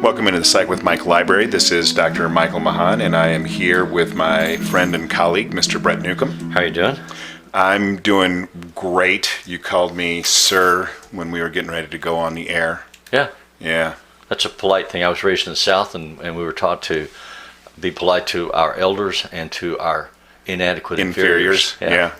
Welcome into the Psych with Mike Library. This is Dr. Michael Mahan, and I am here with my friend and colleague, Mr. Brett Newcomb. How are you doing? I'm doing great. You called me sir when we were getting ready to go on the air. Yeah. Yeah. That's a polite thing. I was raised in the South, and we were taught to be polite to our elders and to our inadequate inferiors. Yeah.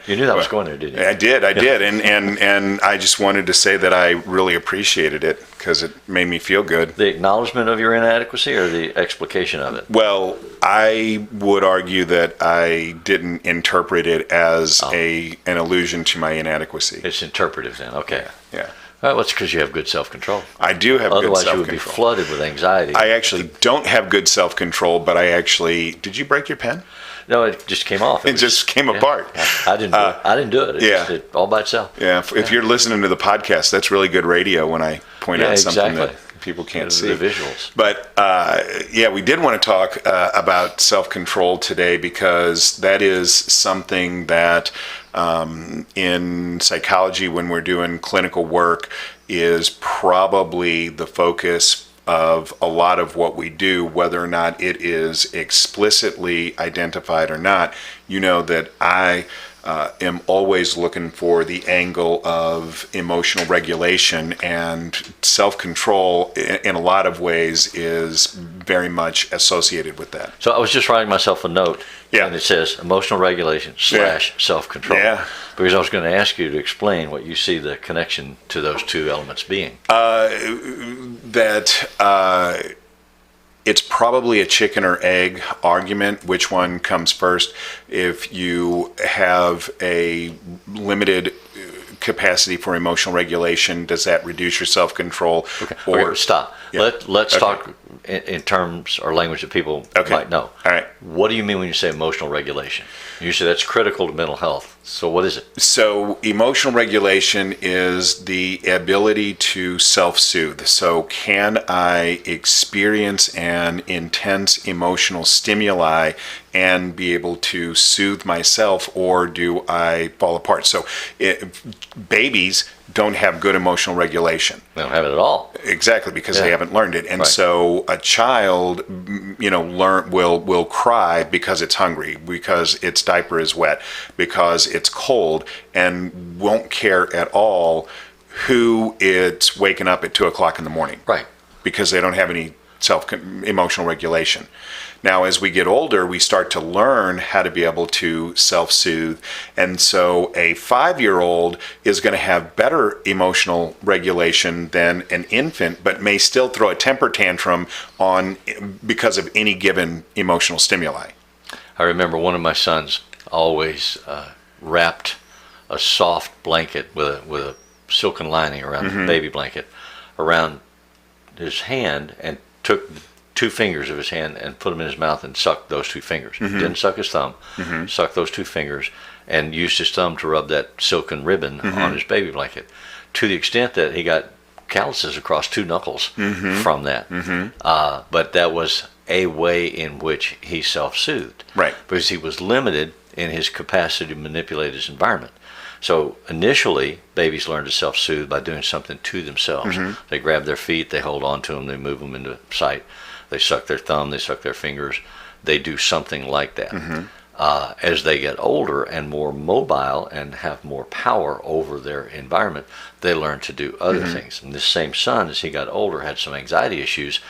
You knew that was going there, didn't you? I did. And I just wanted to say that I really appreciated it because it made me feel good. The acknowledgement of your inadequacy or the explication of it? Well, I would argue that I didn't interpret it as an allusion to my inadequacy. It's interpretive then. Okay. Yeah. Well, it's because you have good self-control. I do have good self-control. Otherwise, you would be flooded with anxiety. I actually don't have good self-control, but did you break your pen? No, it just came off. It just came apart. I didn't do it. I didn't do it. It just did all by itself. Yeah. If you're listening to the podcast, that's really good radio when I point out something that people can't see. The visuals. But we did want to talk about self-control today because that is something that in psychology, when we're doing clinical work, is probably the focus of a lot of what we do, whether or not it is explicitly identified or not. You know that I am always looking for the angle of emotional regulation, and self-control in a lot of ways is very much associated with that. So I was just writing myself a note, Yeah. and it says emotional regulation / self-control. Yeah. Because I was going to ask you to explain what you see the connection to those two elements being. It's probably a chicken or egg argument, which one comes first. If you have a limited capacity for emotional regulation, does that reduce your self-control? Okay, stop. Yeah. Let's talk in terms or language that people might know. All right. What do you mean when you say emotional regulation? You say that's critical to mental health. So what is it? So emotional regulation is the ability to self-soothe. So can I experience an intense emotional stimuli and be able to soothe myself, or do I fall apart? So babies don't have good emotional regulation. They don't have it at all. Exactly, because they haven't learned it. And so a child, will cry because it's hungry, because its diaper is wet, because it's cold, and won't care at all who it's waking up at 2:00 in the morning. Right. Because they don't have any emotional regulation. Now, as we get older, we start to learn how to be able to self-soothe. And so a 5-year-old is going to have better emotional regulation than an infant, but may still throw a temper tantrum because of any given emotional stimuli. I remember one of my sons always wrapped a soft blanket with a silken lining around the baby blanket around his hand, and took 2 fingers of his hand and put them in his mouth and sucked those 2 fingers. Didn't suck his thumb, sucked those 2 fingers, and used his thumb to rub that silken ribbon on his baby blanket, to the extent that he got calluses across 2 knuckles from that. But that was a way in which he self-soothed. Right. Because he was limited in his capacity to manipulate his environment. So initially, babies learn to self-soothe by doing something to themselves. They grab their feet, they hold on to them, they move them into sight. They suck their thumb, they suck their fingers. They do something like that. As they get older and more mobile and have more power over their environment, they learn to do other things. And this same son, as he got older, had some anxiety issues.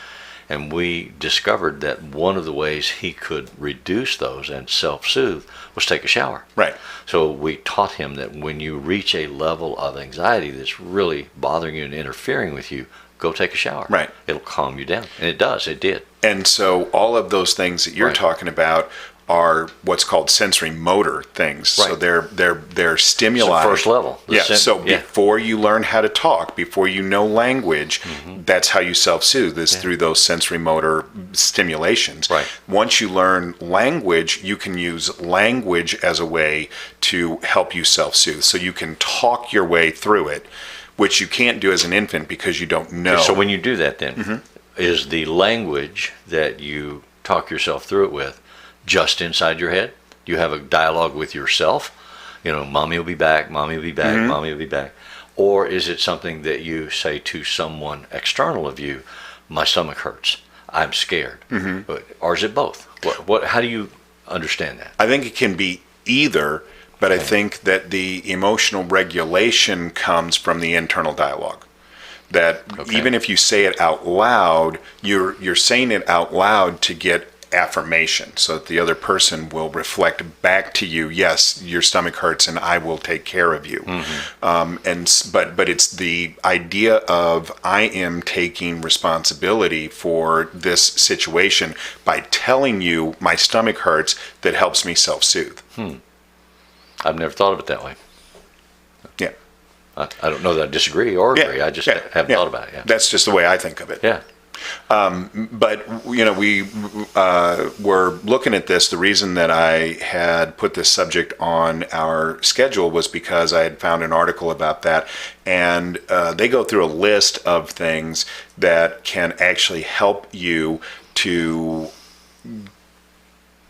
And we discovered that one of the ways he could reduce those and self-soothe was take a shower. Right. So we taught him that when you reach a level of anxiety that's really bothering you and interfering with you, go take a shower. Right. It'll calm you down. And it does. It did. And so all of those things that you're talking about are what's called sensory motor things. Right. So they're stimuli. It's the first level. Before you learn how to talk, before you know language, that's how you self-soothe, is through those sensory motor stimulations. Right. Once you learn language, you can use language as a way to help you self-soothe. So you can talk your way through it, which you can't do as an infant because you don't know. So when you do that then, is the language that you talk yourself through it with just inside your head? You have a dialogue with yourself? Mommy will be back, mommy will be back, mommy will be back. Or is it something that you say to someone external of you, my stomach hurts, I'm scared. Or is it both? How do you understand that? I think it can be either, but I think that the emotional regulation comes from the internal dialogue. That even if you say it out loud, you're saying it out loud to get affirmation, so that the other person will reflect back to you, yes, your stomach hurts and I will take care of you. But it's the idea of I am taking responsibility for this situation by telling you my stomach hurts that helps me self-soothe. I've never thought of it that way. Yeah. I don't know that I disagree or agree. I just haven't thought about it. Yeah. That's just the way I think of it. Yeah. But, we were looking at this. The reason that I had put this subject on our schedule was because I had found an article about that. And they go through a list of things that can actually help you to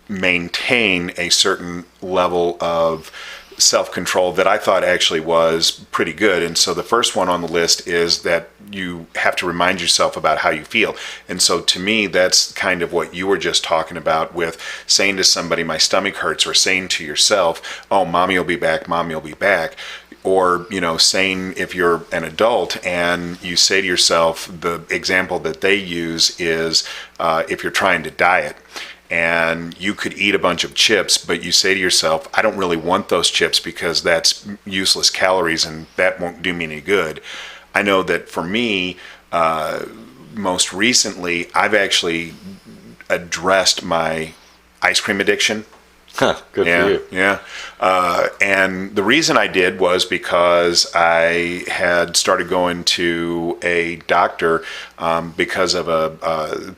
maintain a certain level of self-control that I thought actually was pretty good. And so the first one on the list is that you have to remind yourself about how you feel. And so to me, that's kind of what you were just talking about with saying to somebody, my stomach hurts, or saying to yourself, oh, mommy will be back, mommy will be back. Or, saying if you're an adult and you say to yourself, the example that they use is if you're trying to diet, and you could eat a bunch of chips, but you say to yourself, I don't really want those chips because that's useless calories and that won't do me any good. I know that for me, most recently, I've actually addressed my ice cream addiction. Good for you. Yeah. And the reason I did was because I had started going to a doctor because of a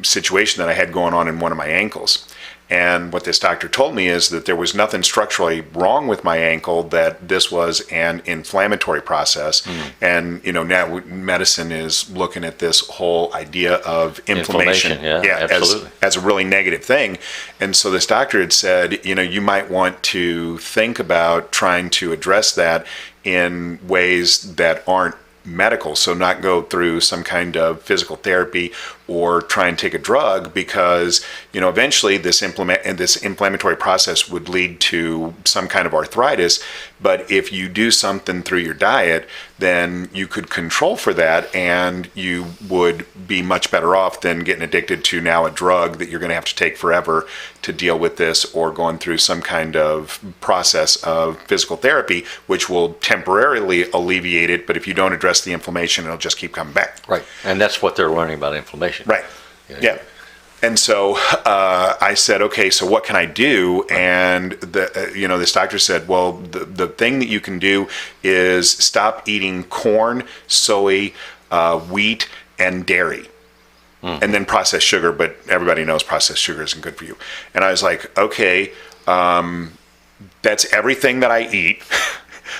situation that I had going on in one of my ankles. And what this doctor told me is that there was nothing structurally wrong with my ankle, that this was an inflammatory process. And, now medicine is looking at this whole idea of inflammation as a really negative thing. And so this doctor had said, you might want to think about trying to address that in ways that aren't medical, so not go through some kind of physical therapy or try and take a drug, because eventually this inflammatory process would lead to some kind of arthritis. But if you do something through your diet, then you could control for that, and you would be much better off than getting addicted to now a drug that you're going to have to take forever to deal with this, or going through some kind of process of physical therapy, which will temporarily alleviate it. But if you don't address the inflammation, it'll just keep coming back. Right. And that's what they're learning about inflammation. Right. Yeah. And so I said, okay, so what can I do? And this doctor said, well, the thing that you can do is stop eating corn, soy, wheat, and dairy. And then processed sugar, but everybody knows processed sugar isn't good for you. And I was like, okay, that's everything that I eat.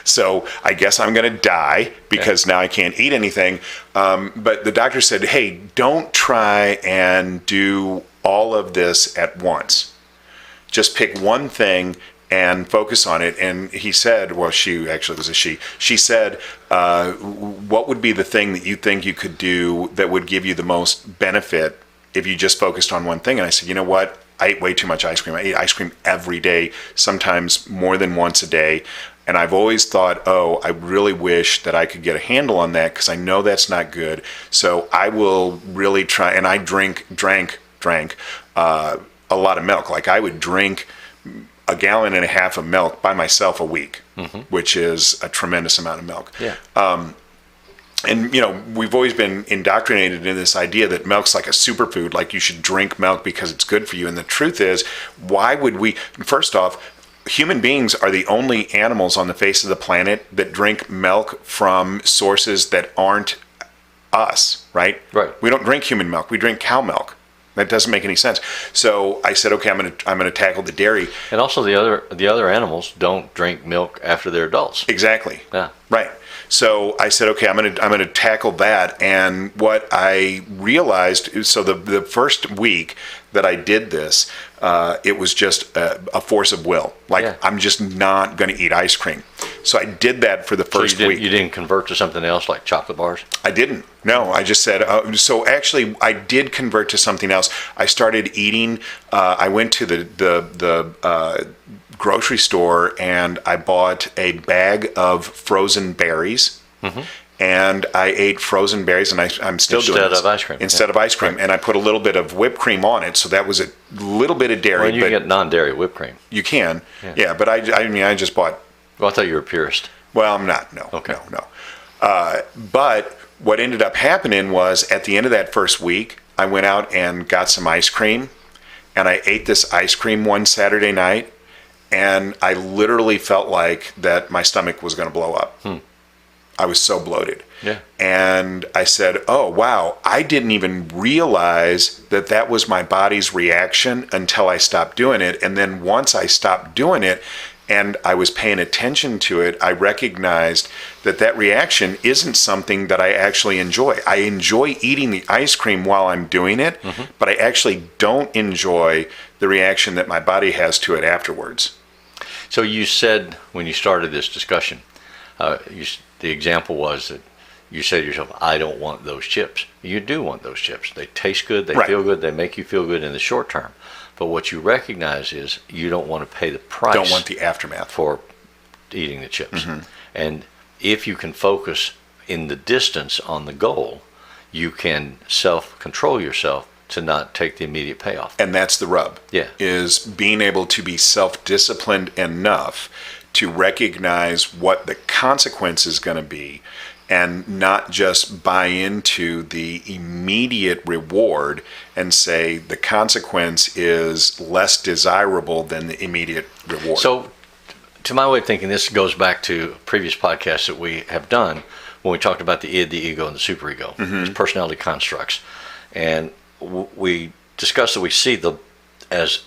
So I guess I'm going to die because now I can't eat anything. But the doctor said, hey, don't try and do all of this at once. Just pick one thing and focus on it. And he said, well, she actually was a she said, what would be the thing that you think you could do that would give you the most benefit if you just focused on one thing? And I said, you know what? I eat way too much ice cream. I eat ice cream every day, sometimes more than once a day. And I've always thought, I really wish that I could get a handle on that, because I know that's not good. So I will really try. And I drank a lot of milk. Like I would drink a gallon and a half of milk by myself a week, which is a tremendous amount of milk. Yeah. And, we've always been indoctrinated in this idea that milk's like a superfood, like you should drink milk because it's good for you. And the truth is, why would we? First off, human beings are the only animals on the face of the planet that drink milk from sources that aren't us, right? Right. We don't drink human milk. We drink cow milk. That doesn't make any sense. So I said, okay, I'm going to tackle the dairy. And also the other animals don't drink milk after they're adults. Exactly. Yeah. Right. So I said, okay, I'm going to tackle that. And what I realized, so the first week that I did this, it was just a force of will. Like, I'm just not going to eat ice cream. So I did that for the first week. You didn't convert to something else like chocolate bars? I didn't. No, I just said, so actually I did convert to something else. I started eating, I went to the grocery store and I bought a bag of frozen berries. And I ate frozen berries, and I'm still doing this. Instead of ice cream. Instead of ice cream. And I put a little bit of whipped cream on it, so that was a little bit of dairy. Well, you can get non-dairy whipped cream. You can. Yeah, but I mean, I just bought... Well, I thought you were a purist. Well, I'm not. No. Okay. No. But what ended up happening was at the end of that first week, I went out and got some ice cream, and I ate this ice cream one Saturday night, and I literally felt like that my stomach was going to blow up. I was so bloated. Yeah. And I said, oh, wow, I didn't even realize that that was my body's reaction until I stopped doing it. And then once I stopped doing it and I was paying attention to it, I recognized that that reaction isn't something that I actually enjoy. I enjoy eating the ice cream while I'm doing it, but I actually don't enjoy the reaction that my body has to it afterwards. So you said when you started this discussion, the example was that you said to yourself, I don't want those chips. You do want those chips. They taste good, they feel good, they make you feel good in the short term. But what you recognize is you don't want to pay the price. Don't want the aftermath. For eating the chips. And if you can focus in the distance on the goal, you can self-control yourself to not take the immediate payoff. And that's the rub. Yeah. Is being able to be self-disciplined enough to recognize what the consequence is going to be and not just buy into the immediate reward and say the consequence is less desirable than the immediate reward. So, to my way of thinking, this goes back to previous podcasts that we have done when we talked about the id, the ego, and the superego, these personality constructs. And we discussed that we see them as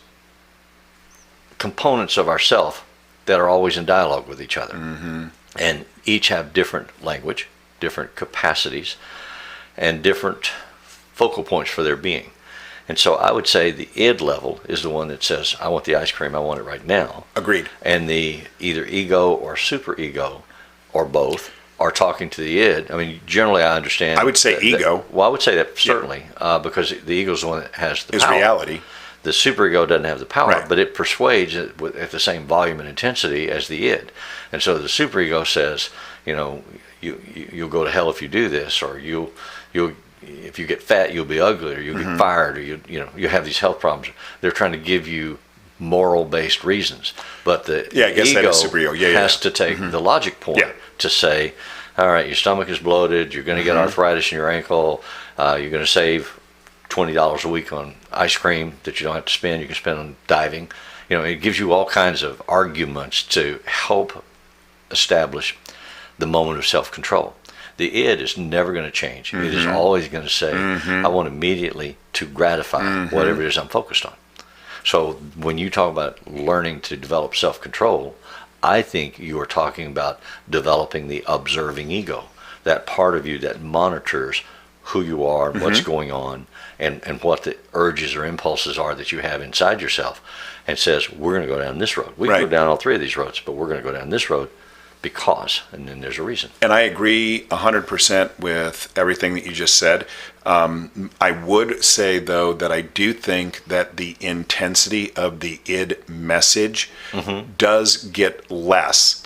components of ourself that are always in dialogue with each other. And each have different language, different capacities, and different focal points for their being. And so I would say the id level is the one that says, I want the ice cream, I want it right now. Agreed. And the either ego or superego, or both, are talking to the id. I mean, generally I understand. I would say ego. Well, I would say that certainly, because the ego is the one that has the power. Is reality. The superego doesn't have the power, Right. but it persuades at the same volume and intensity as the id. And so the superego says, you'll go to hell if you do this, or you'll if you get fat, you'll be ugly, or you'll get fired, or you have these health problems. They're trying to give you moral-based reasons, but the I guess ego that is superego. has to take the logic point to say, all right, your stomach is bloated, you're going to get arthritis in your ankle, you're going to save $20 a week on ice cream that you don't have to spend, you can spend on diving. It gives you all kinds of arguments to help establish the moment of self-control. The id is never going to change. It is always going to say, I want immediately to gratify whatever it is I'm focused on. So when you talk about learning to develop self-control, I think you are talking about developing the observing ego, that part of you that monitors who you are and what's going on, and what the urges or impulses are that you have inside yourself, and says, we're going to go down this road. We can go down all three of these roads, but we're going to go down this road because, and then there's a reason. And I agree 100% with everything that you just said. I would say, though, that I do think that the intensity of the id message does get less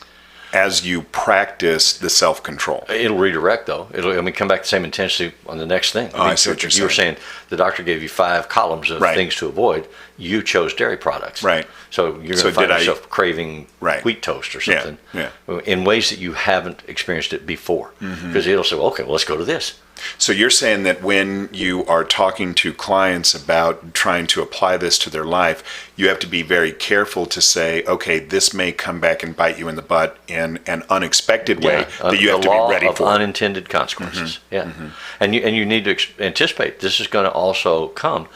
as you practice the self-control. It'll redirect, though. It'll come back the same intensity on the next thing. I see what you're saying. You were saying the doctor gave you 5 columns of things to avoid. You chose dairy products. Right. So you're going to find yourself craving wheat toast or something in ways that you haven't experienced it before. Because it'll say, well, okay, well, let's go to this. So you're saying that when you are talking to clients about trying to apply this to their life, you have to be very careful to say, okay, this may come back and bite you in the butt in an unexpected way that you have to be ready for. The law of unintended consequences. And you need to anticipate this is going to also come.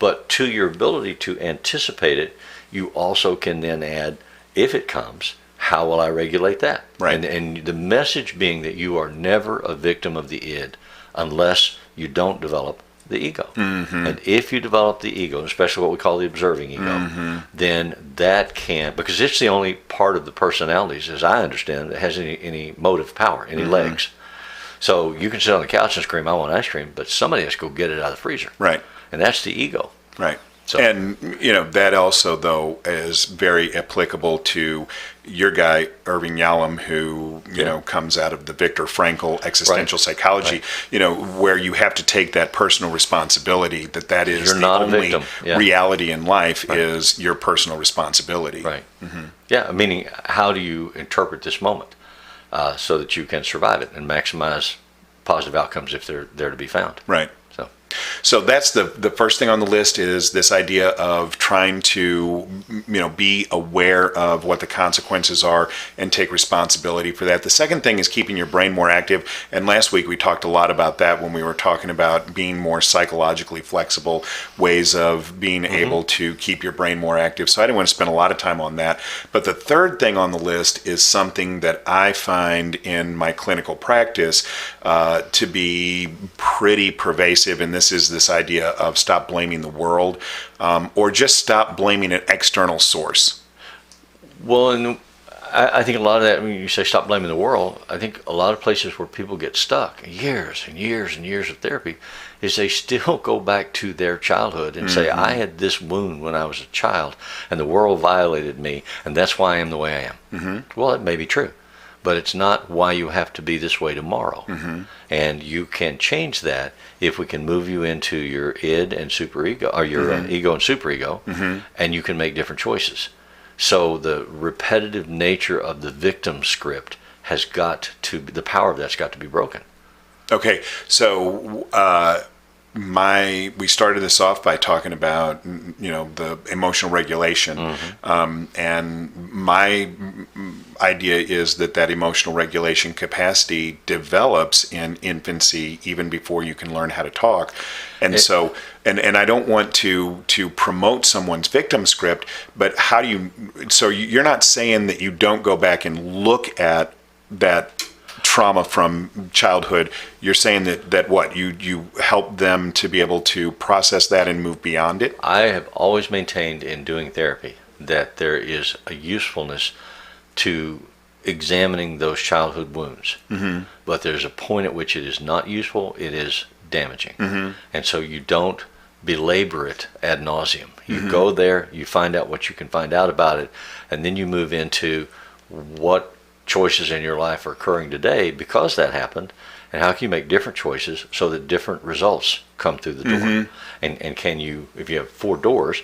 But to your ability to anticipate it, you also can then add, if it comes, how will I regulate that? Right. And the message being that you are never a victim of the id unless you don't develop the ego. And if you develop the ego, especially what we call the observing ego, then that can, because it's the only part of the personalities, as I understand, that has any motive power, any legs. So you can sit on the couch and scream, I want ice cream, but somebody has to go get it out of the freezer. Right. And that's the ego. Right. So, and, that also, though, is very applicable to your guy, Irving Yalom, who, comes out of the Viktor Frankl existential psychology, where you have to take that personal responsibility, that is You're the not a only victim. Yeah. reality in life is your personal responsibility. Right. Yeah, meaning how do you interpret this moment so that you can survive it and maximize positive outcomes if they're there to be found. Right. So that's the first thing on the list is this idea of trying to, be aware of what the consequences are and take responsibility for that. The second thing is keeping your brain more active. And last week we talked a lot about that when we were talking about being more psychologically flexible, ways of being able to keep your brain more active. So I didn't want to spend a lot of time on that. But the third thing on the list is something that I find in my clinical practice to be pretty pervasive, and this is this idea of stop blaming the world, or just stop blaming an external source. Well, and I think a lot of that, when you say stop blaming the world, I think a lot of places where people get stuck, years and years and years of therapy, is they still go back to their childhood and say, I had this wound when I was a child, and the world violated me, and that's why I am the way I am. Well, it may be true, but it's not why you have to be this way tomorrow. And you can change that if we can move you into your id and superego, or your ego and superego, and you can make different choices. So the repetitive nature of the victim script has got to, the power of that's got to be broken. Okay, so we started this off by talking about the emotional regulation, and my idea is that emotional regulation capacity develops in infancy even before you can learn how to talk. And so I don't want to promote someone's victim script, but how do you, so you're not saying that you don't go back and look at that trauma from childhood. You're saying that what you help them to be able to process that and move beyond it? I have always maintained in doing therapy that there is a usefulness to examining those childhood wounds, but there's a point at which it is not useful, it is damaging. And so you don't belabor it ad nauseum. You go there, you find out what you can find out about it, and then you move into what choices in your life are occurring today because that happened, and how can you make different choices so that different results come through the door. And can you, if you have 4 doors,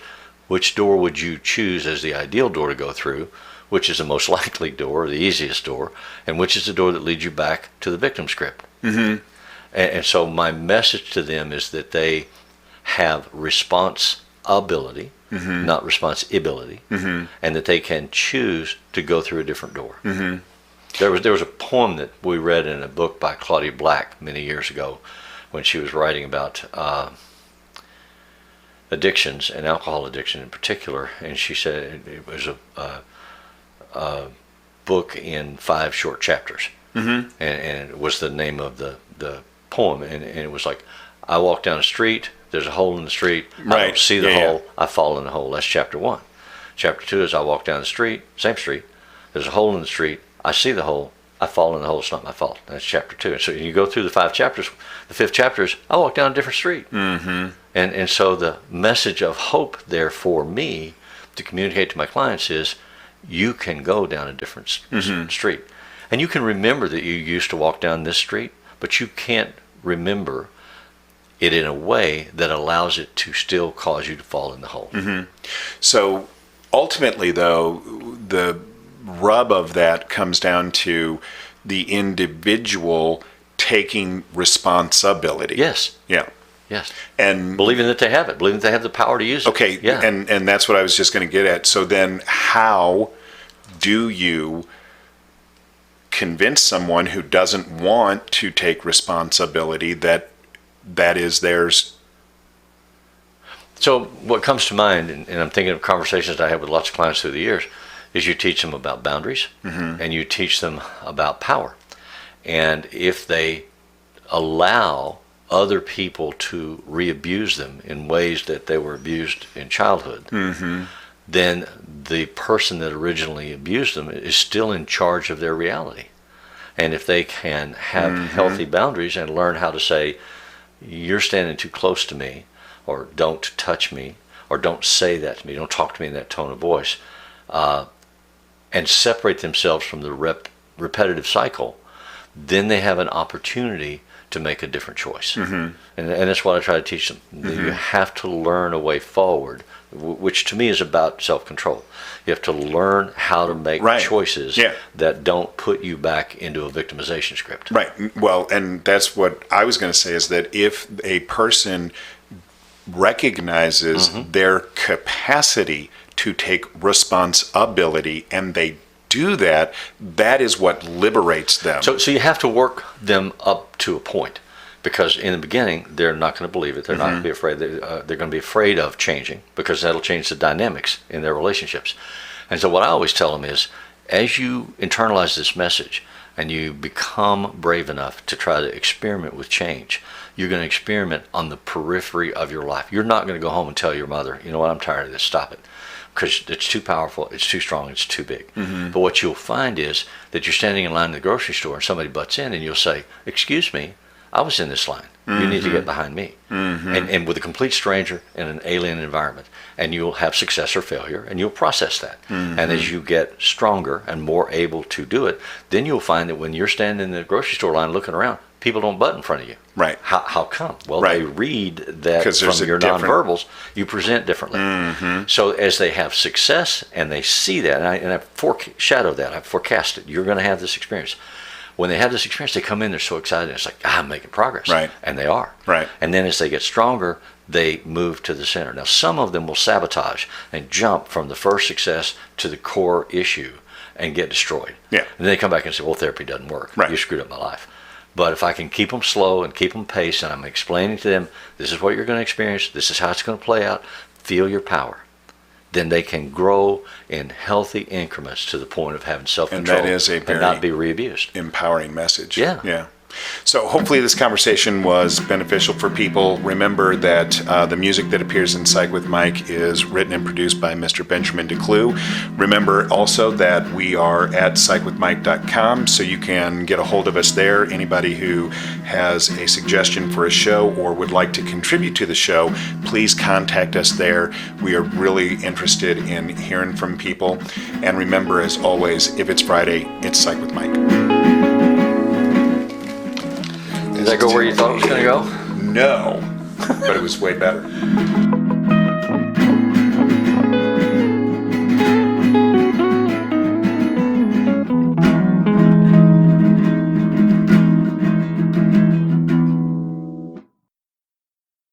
which door would you choose as the ideal door to go through, which is the most likely door, the easiest door, and which is the door that leads you back to the victim script. And so my message to them is that they have responsibility, not responsibility, and that they can choose to go through a different door. There was a poem that we read in a book by Claudia Black many years ago when she was writing about addictions and alcohol addiction in particular, and she said it was a book in 5 short chapters, and it was the name of the poem, and it was like, I walk down the street, there's a hole in the street, I don't see the hole, I fall in the hole. That's chapter 1. Chapter 2 is I walk down the street, same street, there's a hole in the street, I see the hole, I fall in the hole, it's not my fault. That's chapter 2. And so you go through the 5 chapters, the 5th chapter is I walk down a different street. And so the message of hope there for me to communicate to my clients is you can go down a different street. And you can remember that you used to walk down this street, but you can't remember it in a way that allows it to still cause you to fall in the hole. So ultimately, though, the rub of that comes down to the individual taking responsibility. Yes. Yeah. Yes. And believing that they have it, believing that they have the power to use it. Okay. Yeah. And that's what I was just going to get at. So then how do you convince someone who doesn't want to take responsibility that is theirs? So what comes to mind, and I'm thinking of conversations I have with lots of clients through the years, is you teach them about boundaries, and you teach them about power. And if they allow other people to re-abuse them in ways that they were abused in childhood, then the person that originally abused them is still in charge of their reality. And if they can have healthy boundaries and learn how to say, you're standing too close to me, or don't touch me, or don't say that to me, don't talk to me in that tone of voice, and separate themselves from the repetitive cycle, then they have an opportunity to make a different choice. And that's what I try to teach them. You have to learn a way forward, which to me is about self-control. You have to learn how to make choices that don't put you back into a victimization script. Right. Well, and that's what I was going to say, is that if a person recognizes their capacity to take responsibility and they do that, that is what liberates them. So you have to work them up to a point, because in the beginning they're not going to believe it. They're not going to be afraid. They're going to be afraid of changing, because that'll change the dynamics in their relationships. And so what I always tell them is, as you internalize this message and you become brave enough to try to experiment with change, you're going to experiment on the periphery of your life. You're not going to go home and tell your mother, you know what, I'm tired of this, stop it. Because it's too powerful, it's too strong, it's too big. But what you'll find is that you're standing in line in the grocery store and somebody butts in and you'll say, excuse me, I was in this line. You need to get behind me. And with a complete stranger in an alien environment. And you'll have success or failure, and you'll process that. And as you get stronger and more able to do it, then you'll find that when you're standing in the grocery store line looking around, people don't butt in front of you. Right. How come? Well, they read that from your nonverbals, you present differently. So as they have success and they see that, and I foreshadow that, I forecast it, you're going to have this experience. When they have this experience, they come in, they're so excited, it's like, I'm making progress. Right. And they are. Right. And then as they get stronger, they move to the center. Now, some of them will sabotage and jump from the first success to the core issue and get destroyed. Yeah. And then they come back and say, well, therapy doesn't work. Right. You screwed up my life. But if I can keep them slow and keep them paced, and I'm explaining to them, this is what you're going to experience, this is how it's going to play out, feel your power, then they can grow in healthy increments to the point of having self-control, and that is a very and not be re-abused. Empowering message. Yeah. Yeah. So hopefully this conversation was beneficial for people. Remember that the music that appears in Psych with Mike is written and produced by Mr. Benjamin DeClue. Remember also that we are at psychwithmike.com, so you can get a hold of us there. Anybody who has a suggestion for a show or would like to contribute to the show, please contact us there. We are really interested in hearing from people. And remember, as always, if it's Friday, it's Psych with Mike. Did that go where you thought it was going to go? No, but it was way better.